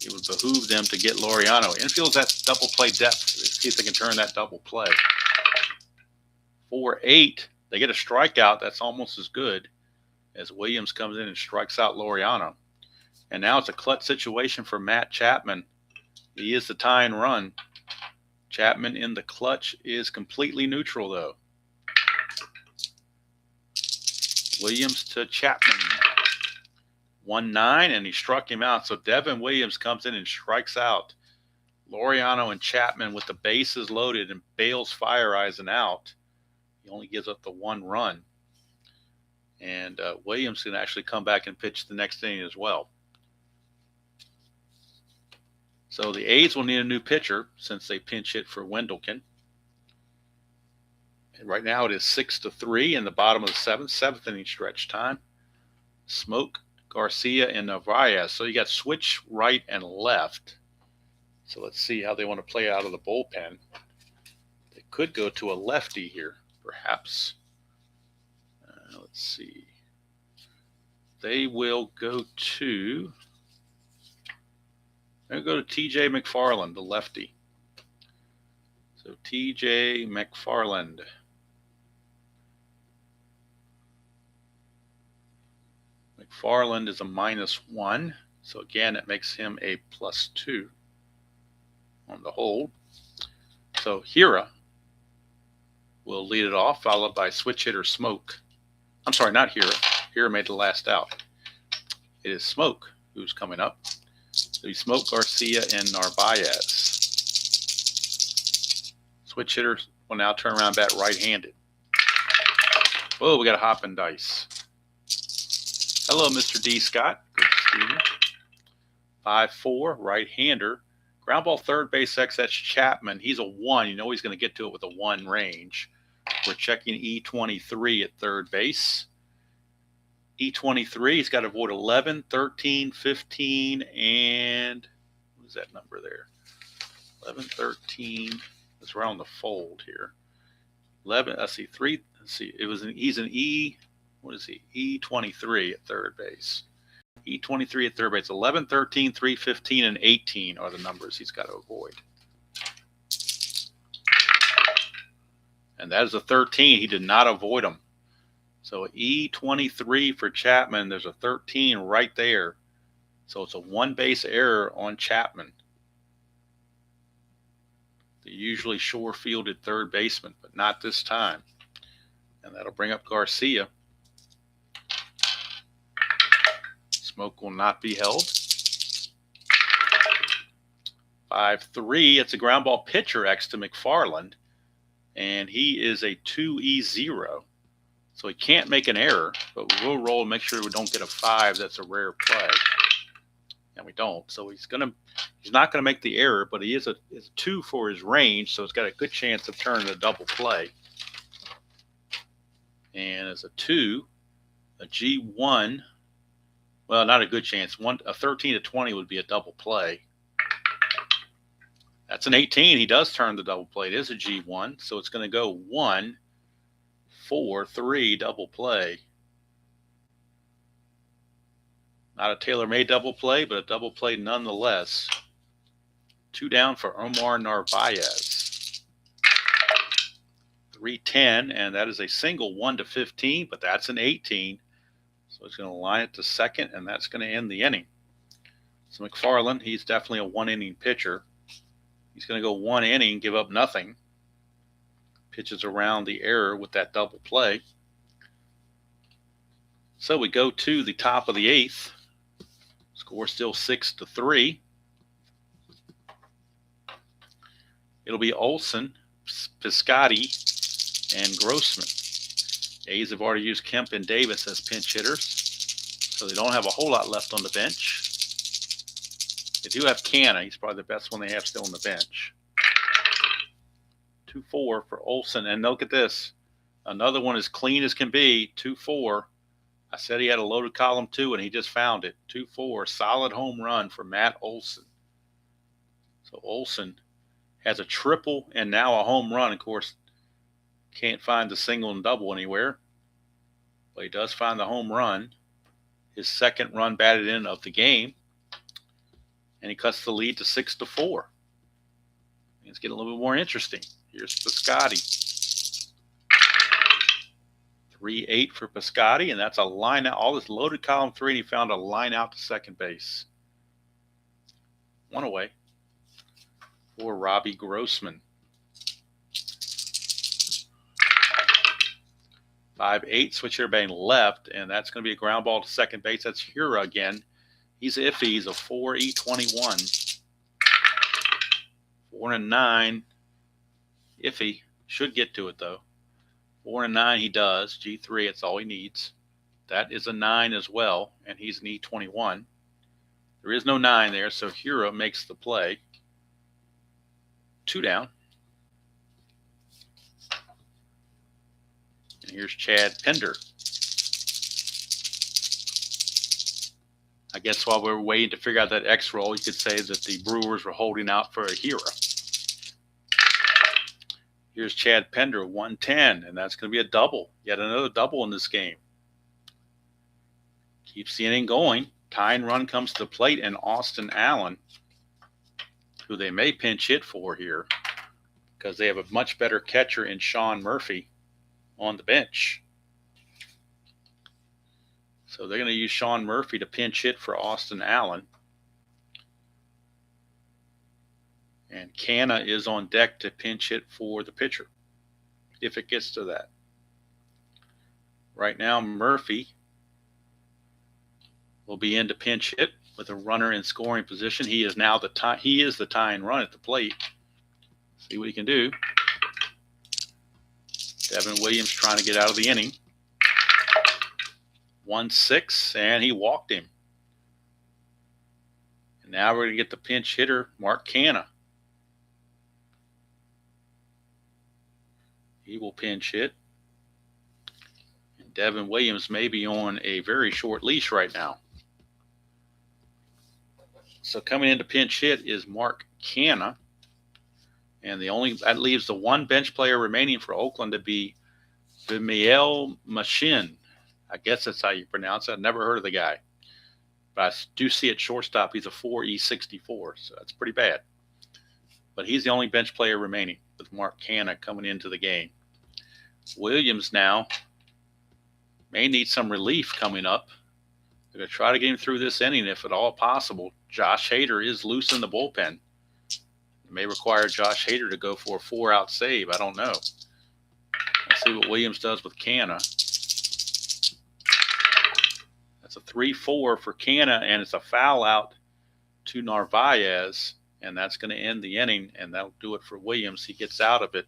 It would behoove them to get Laureano. Infield's at double play depth. Let's see if they can turn that double play. 4-8. They get a strikeout. That's almost as good as Williams comes in and strikes out Laureano. And now it's a clutch situation for Matt Chapman. He is the tying run. Chapman in the clutch is completely neutral, though. Williams to Chapman. 1-9, and he struck him out. So Devin Williams comes in and strikes out Laureano and Chapman with the bases loaded and bails Fire Eisen out. He only gives up the 1 run. And Williams can actually come back and pitch the next inning as well. So the A's will need a new pitcher since they pinch hit for Wendelken. And right now it is 6-3 in the bottom of the 7th inning stretch time. Smoke, Garcia, and Narvaez. So you got switch right and left. So let's see how they want to play out of the bullpen. They could go to a lefty here, perhaps. Let's see. They will go to... They'll go to T.J. McFarland, the lefty. So T.J. McFarland. McFarland is a -1. So again, it makes him a +2 on the hold. So Hira will lead it off, followed by switch hitter Smoke. I'm sorry, not Hira. Hira made the last out. It is Smoke who's coming up. So you Smoke, Garcia, and Narvaez. Switch hitter will now turn around, bat right-handed. Oh, we got a hop and dice. Hello, Mr. D. Scott. Good to see you. 5-4, right-hander. Ground ball third base X, that's Chapman. He's a 1. You know he's going to get to it with a 1 range. We're checking E23 at third base. E23, he's got to avoid 11, 13, 15, and what is that number there? 11, 13. It's around the fold here. 11, let's see, 3. Let's see, he's an E, what is he? E23 at third base. E23 at third base. 11, 13, 3, 15, and 18 are the numbers he's got to avoid. And that is a 13. He did not avoid them. So E23 for Chapman, there's a 13 right there. So it's a 1 base error on Chapman. The usually sure-fielded third baseman, but not this time. And that'll bring up Garcia. Smoke will not be held. 5-3, it's a ground ball pitcher X to McFarland. And he is a 2E0. So he can't make an error, but we will roll and make sure we don't get a 5. That's a rare play. And we don't. So he's not gonna make the error, but he is a 2 for his range, so it's got a good chance of turning a double play. And as a 2, a G1, well, not a good chance. A 13 to 20 would be a double play. That's an 18. He does turn the double play. It is a G1, so it's going to go 1, 4, 3 double play. Not a tailor-made double play, but a double play nonetheless. 2 down for Omar Narvaez. 3-10, and that is a single 1 to 15, but that's an 18. So So he's going to line it to second, and that's going to end the inning. So McFarland, he's definitely a one-inning pitcher. He's going to go one inning, give up nothing. Pitches around the error with that double play. So we go to the top of the eighth. Score still 6-3. It'll be Olson, Piscotty, and Grossman. A's have already used Kemp and Davis as pinch hitters, so they don't have a whole lot left on the bench. They do have Canna. He's probably the best one they have still on the bench. 2-4 for Olson. And look at this. Another one as clean as can be. 2-4. I said he had a loaded column too, and he just found it. 2-4. Solid home run for Matt Olson. So Olson has a triple and now a home run. Of course, can't find the single and double anywhere, but he does find the home run. His second run batted in of the game, and he cuts the lead to 6-4. It's getting a little bit more interesting. Here's Piscotty. 3-8 for Piscotty, and that's a line out. All this loaded column 3, and he found a line out to second base. One away for Robbie Grossman. 5-8, switch hitter batting left, and that's going to be a ground ball to second base. That's Hura again. He's iffy. He's a 4.21. 4-9. Iffy. Should get to it, though. 4-9 he does. G3, it's all he needs. That is a 9 as well, and he's an E21. There is no 9 there, so Hura makes the play. 2 down. And here's Chad Pender. I guess while we're waiting to figure out that X roll, you could say that the Brewers were holding out for a Hura. Here's Chad Pender, 110, and that's going to be a double. Yet another double in this game. Keeps the inning going. Tying run comes to the plate, and Austin Allen, who they may pinch hit for here because they have a much better catcher in Sean Murphy on the bench. So they're going to use Sean Murphy to pinch hit for Austin Allen. And Canna is on deck to pinch hit for the pitcher, if it gets to that. Right now, Murphy will be in to pinch hit with a runner in scoring position. He is now the tying run at the plate. See what he can do. Devin Williams trying to get out of the inning. 1-6, and he walked him. And now we're going to get the pinch hitter, Mark Canna. He will pinch hit. And Devin Williams may be on a very short leash right now. So coming in to pinch hit is Mark Canna. And that leaves the one bench player remaining for Oakland to be Vimiel Machin. I guess that's how you pronounce it. I've never heard of the guy. But I do see at shortstop he's a 4.64, so that's pretty bad. But he's the only bench player remaining with Mark Canna coming into the game. Williams now may need some relief coming up. They're going to try to get him through this inning if at all possible. Josh Hader is loose in the bullpen. It may require Josh Hader to go for a 4-out save. I don't know. Let's see what Williams does with Canna. That's a 3-4 for Canna, and it's a foul out to Narvaez, and that's going to end the inning, and that'll do it for Williams. He gets out of it.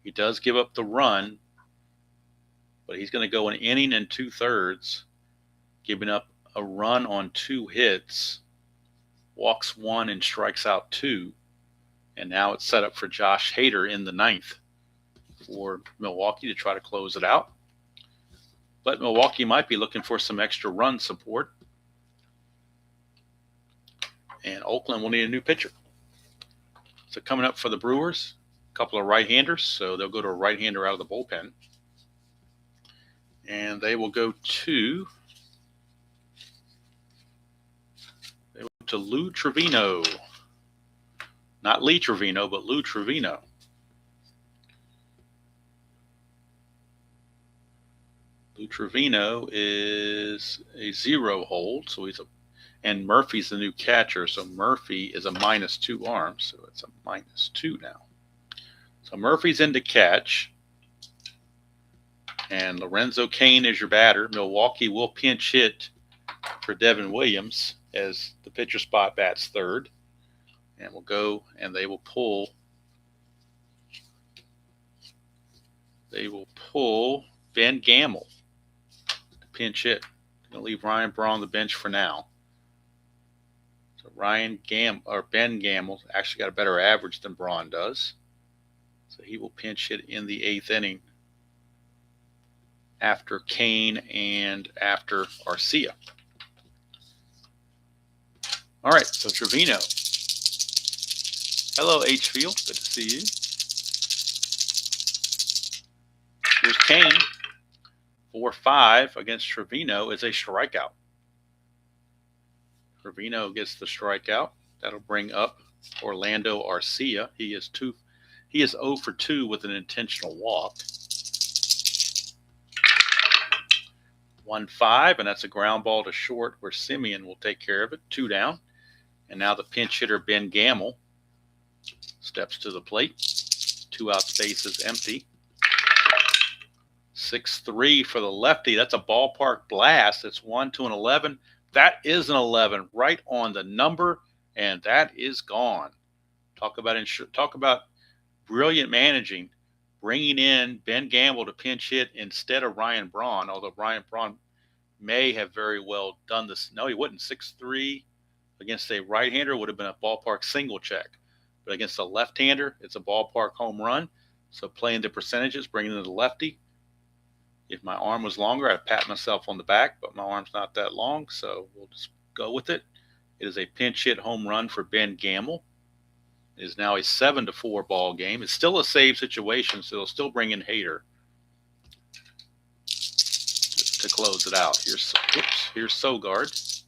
He does give up the run, but he's going to go an inning and 2/3, giving up a run on 2 hits, walks 1 and strikes out 2, and now it's set up for Josh Hader in the 9th for Milwaukee to try to close it out. But Milwaukee might be looking for some extra run support. And Oakland will need a new pitcher. So coming up for the Brewers, a couple of right-handers. So they'll go to a right-hander out of the bullpen. And they will go to Lou Trevino. Not Lee Trevino, but Lou Trevino. Lou Trevino is a 0 hold, so and Murphy's the new catcher, so Murphy is a -2 arm, so it's a -2 now. So Murphy's in to catch, and Lorenzo Cain is your batter. Milwaukee will pinch hit for Devin Williams as the pitcher spot bats third, and will go and they will pull. They will pull Ben Gamble to pinch hit. Going to leave Ryan Braun on the bench for now. So Ben Gamble actually got a better average than Braun does. So he will pinch hit in the 8th inning after Kane and after Arcia. All right, so Trevino. Hello, H. Field. Good to see you. Here's Kane. 4-5 against Trevino is a strikeout. Trevino gets the strikeout. That'll bring up Orlando Arcia. He is 0 for 2 with an intentional walk. 1-5, and that's a ground ball to short where Simeon will take care of it. 2 down. And now the pinch hitter, Ben Gamble, steps to the plate. 2 outs, bases empty. 6-3 for the lefty. That's a ballpark blast. It's 1-11. That is an 11 right on the number, and that is gone. Talk about brilliant managing, bringing in Ben Gamble to pinch hit instead of Ryan Braun, although Ryan Braun may have very well done this. No, he wouldn't. 6-3 against a right-hander would have been a ballpark single check. But against a left-hander, it's a ballpark home run. So playing the percentages, bringing in the lefty. If my arm was longer, I'd pat myself on the back, but my arm's not that long, so we'll just go with it. It is a pinch hit home run for Ben Gamble. It is now a 7-4 ball game. It's still a save situation, so they'll still bring in Hader to close it out. Here's Sogard.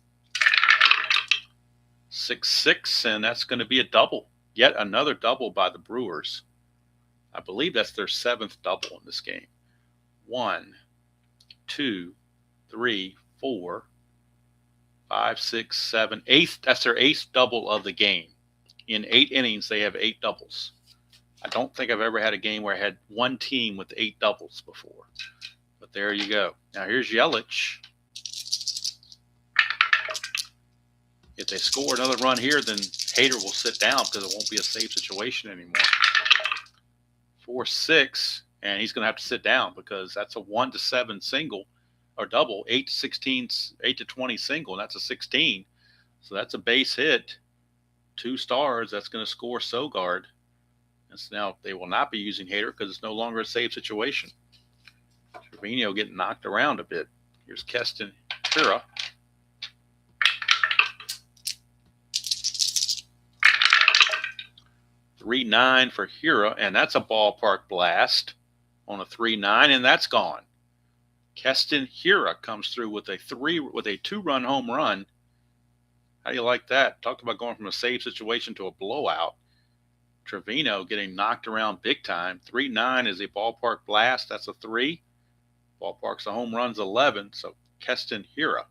6-6, and that's going to be a double. Yet another double by the Brewers. I believe that's their 7th double in this game. 1, 2, 3, 4, 5, 6, 7, 8th. That's their 8th double of the game. In 8 innings, they have 8 doubles. I don't think I've ever had a game where I had one team with 8 doubles before. But there you go. Now here's Yelich. If they score another run here, then Hader will sit down because it won't be a safe situation anymore. 4-6. And he's going to have to sit down because that's a 1-7 single or double, 8-16, 8-20 single, and that's a 16. So that's a base hit, 2 stars. That's going to score Sogard. And so now they will not be using Hader because it's no longer a safe situation. Trevino getting knocked around a bit. Here's Keston Hiura. 3-9 for Hiura, and that's a ballpark blast on a 3-9, and that's gone. Keston Hiura comes through with a 2-run home run. How do you like that? Talk about going from a save situation to a blowout. Trevino getting knocked around big time. 3-9 is a ballpark blast. That's a 3. Ballpark's a home run's 11. So Keston Hiura,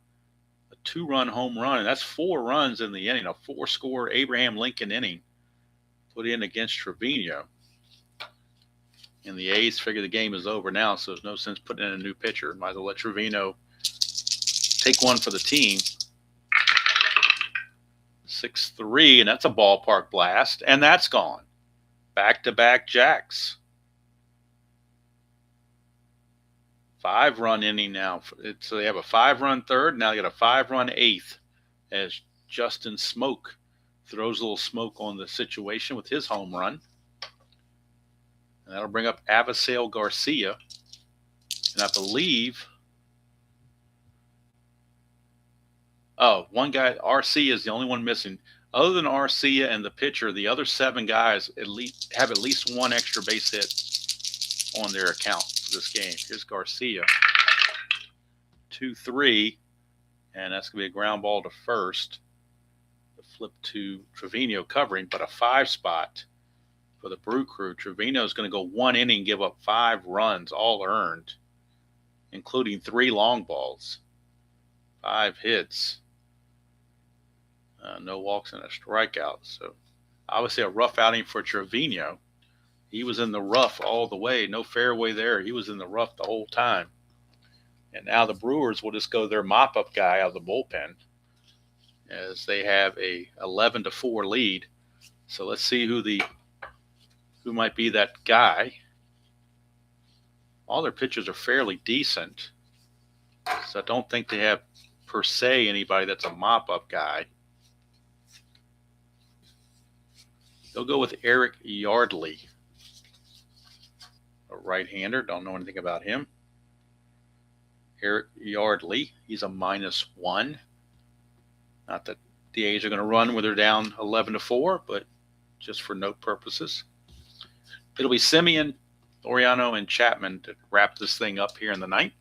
a 2-run home run, and that's 4 runs in the inning. A 4-score Abraham Lincoln inning put in against Trevino. And the A's figure the game is over now, so there's no sense putting in a new pitcher. Might as well let Trevino take one for the team. 6-3, and that's a ballpark blast, and that's gone. Back-to-back jacks. 5-run inning now. So they have a 5-run third. Now they got a 5-run 8th as Justin Smoke throws a little smoke on the situation with his home run. And that'll bring up Avisail Garcia. And I believe, one guy, RC is the only one missing. Other than Arcia and the pitcher, the other 7 guys have at least 1 extra base hit on their account for this game. Here's Garcia. 2-3, and that's going to be a ground ball to first. The flip to Trevino covering, but a 5 spot for the Brew Crew. Trevino is going to go 1 inning, give up 5 runs, all earned. including 3 long balls, 5 hits, no walks and a strikeout. So obviously a rough outing for Trevino. He was in the rough all the way, no fairway there. He was in the rough the whole time. And now the Brewers will just go their mop-up guy out of the bullpen as they have a 11-4 lead. So let's see who might be that guy. All their pitchers are fairly decent, so I don't think they have per se anybody that's a mop-up guy. They'll go with Eric Yardley, a right-hander. Don't know anything about him. Eric Yardley, he's a -1. Not that the A's are going to run where they're down 11-4, but just for note purposes. It'll be Semien, Laureano, and Chapman to wrap this thing up here in the 9th.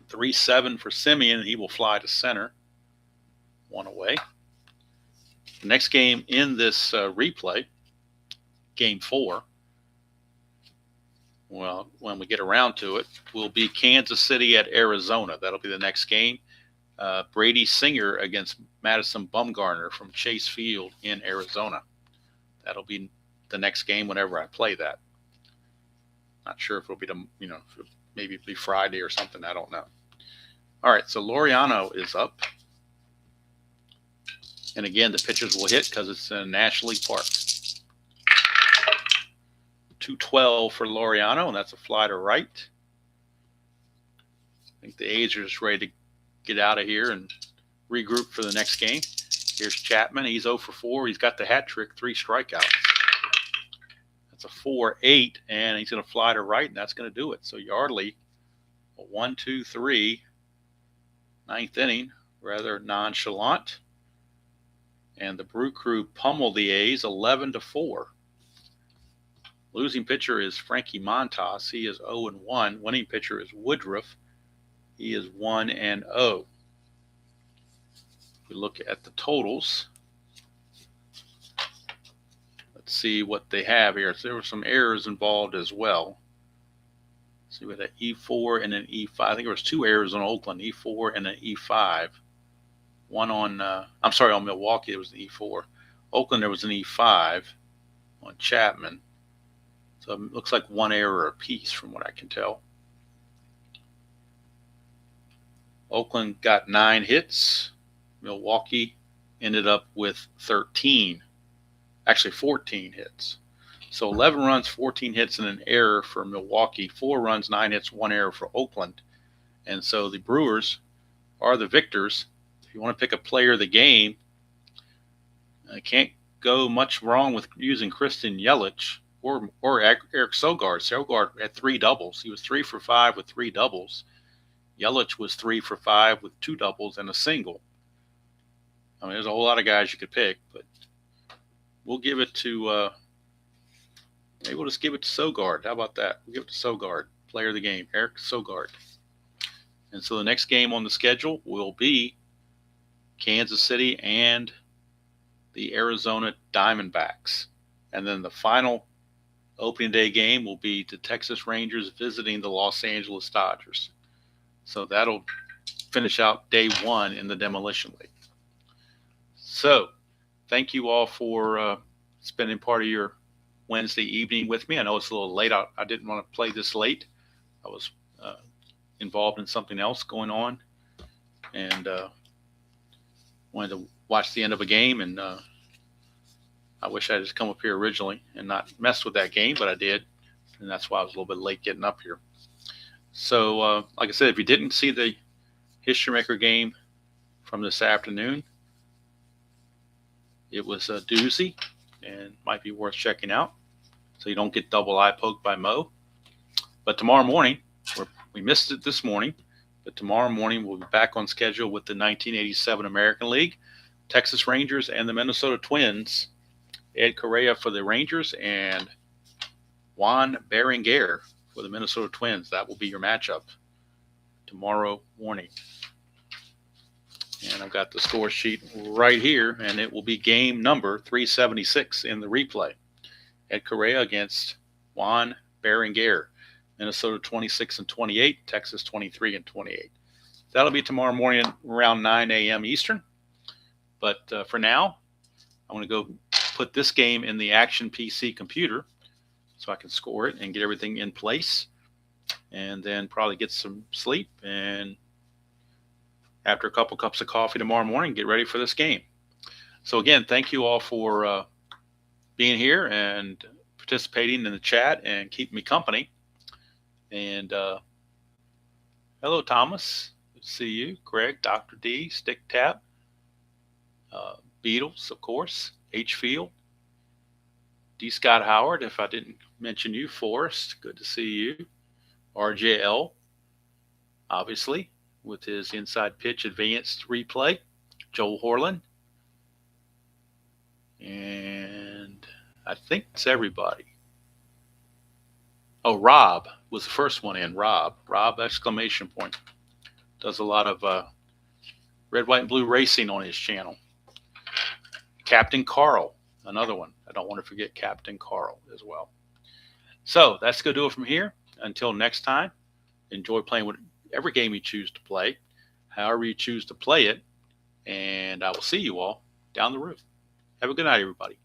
.37 for Semien. He will fly to center. 1 away. The next game in this replay, Game 4, well, when we get around to it, will be Kansas City at Arizona. That'll be the next game. Brady Singer against Madison Bumgarner from Chase Field in Arizona. That'll be the next game whenever I play that. Not sure if it'll be maybe it'll be Friday or something. I don't know. All right, so Laureano is up. And again, the pitchers will hit because it's in National League Park. 212 for Laureano, and that's a fly to right. I think the A's are just ready to get out of here and regroup for the next game. Here's Chapman. He's 0 for 4. He's got the hat trick, 3 strikeouts. That's a 4-8, and he's going to fly to right, and that's going to do it. So Yardley, a 1-2-3, 9th inning, rather nonchalant. And the Brew Crew pummeled the A's 11-4. Losing pitcher is Frankie Montas. He is 0-1. Winning pitcher is Woodruff. He is 1-0. If we look at the totals, let's see what they have here. So there were some errors involved as well. See, we had an E4 and an E5. I think there was 2 errors on Oakland, E4 and an E5. One on, on Milwaukee, it was an E4. Oakland, there was an E5 on Chapman. So it looks like 1 error apiece from what I can tell. Oakland got 9 hits. Milwaukee ended up with 13. Actually, 14 hits. So 11 runs, 14 hits, and an error for Milwaukee. 4 runs, 9 hits, 1 error for Oakland. And so the Brewers are the victors. If you want to pick a player of the game, I can't go much wrong with using Christian Yelich or Eric Sogard. Sogard had 3 doubles. He was 3 for 5 with 3 doubles. Yelich was 3 for 5 with 2 doubles and a single. I mean, there's a whole lot of guys you could pick, but we'll give it to maybe we'll just give it to Sogard. How about that? We'll give it to Sogard, player of the game, Eric Sogard. And so the next game on the schedule will be Kansas City and the Arizona Diamondbacks. And then the final opening day game will be the Texas Rangers visiting the Los Angeles Dodgers. So that'll finish out day 1 in the Demolition League. So thank you all for spending part of your Wednesday evening with me. I know it's a little late. I didn't want to play this late. I was involved in something else going on, and wanted to watch the end of a game. And I wish I had just come up here originally and not messed with that game, but I did, and that's why I was a little bit late getting up here. So, like I said, if you didn't see the History Maker game from this afternoon, it was a doozy and might be worth checking out so you don't get double eye poked by Mo. But tomorrow morning, we missed it this morning, but tomorrow morning we'll be back on schedule with the 1987 American League, Texas Rangers and the Minnesota Twins. Ed Correa for the Rangers and Juan Berenguer for the Minnesota Twins. That will be your matchup tomorrow morning. And I've got the score sheet right here, and it will be game number 376 in the replay. Ed Correa against Juan Berenguer. Minnesota 26-28, Texas 23-28. That'll be tomorrow morning around 9 a.m. Eastern. But for now, I'm going to go put this game in the Action PC computer so I can score it and get everything in place, and then probably get some sleep, and after a couple cups of coffee tomorrow morning, get ready for this game. So again, thank you all for being here and participating in the chat and keeping me company. And hello, Thomas. Good to see you. Greg, Dr. D, Stick Tap, Beatles, of course, H Field, D. Scott Howard, if I didn't mention you, Forrest, good to see you. RJL, obviously, with his inside pitch advanced replay. Joel Horland. And I think that's everybody. Oh, Rob was the first one in. Rob, exclamation point. Does a lot of red, white, and blue racing on his channel. Captain Carl, another one. I don't want to forget Captain Carl as well. So that's going to do it from here. Until next time, enjoy playing whatever game you choose to play, however you choose to play it, and I will see you all down the road. Have a good night, everybody.